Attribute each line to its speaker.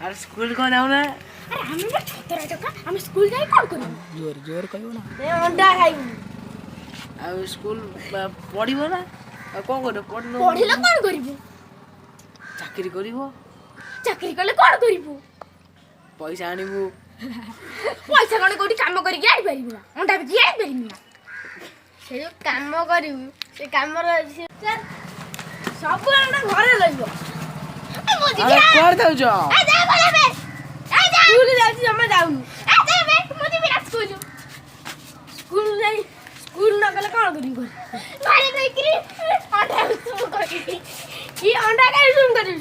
Speaker 1: अरे स्कूल कौन जाऊ ना
Speaker 2: अरे हमें बस छतरा चका हम स्कूल जाई कौन करू
Speaker 1: जोर जोर कहबो ना
Speaker 2: ए अंडा खाइबू
Speaker 1: आ स्कूल पढ़िबो ना आ कोन करे पढ़लो
Speaker 2: पढ़िला कोन करिबू
Speaker 1: चाकरी करिबो
Speaker 2: चाकरी करले कोन करिबू
Speaker 1: पैसा आनिबू
Speaker 2: पैसा कोन कोठी काम करि आइ परिबू ना अंडा भी आइ परिबू ना से जो काम करिबू से काम रे सब अंडा घरे लइबो
Speaker 1: अरे कर दउ जो
Speaker 2: ए जा बोले बे ए जा स्कूल जाई जमा जाउनु ए जा बे मोदी बिना स्कूल स्कूल जाई स्कूल न गले कोन करिबू घरे कइकरी अंडा तुम करि की अंडा काई तुम करि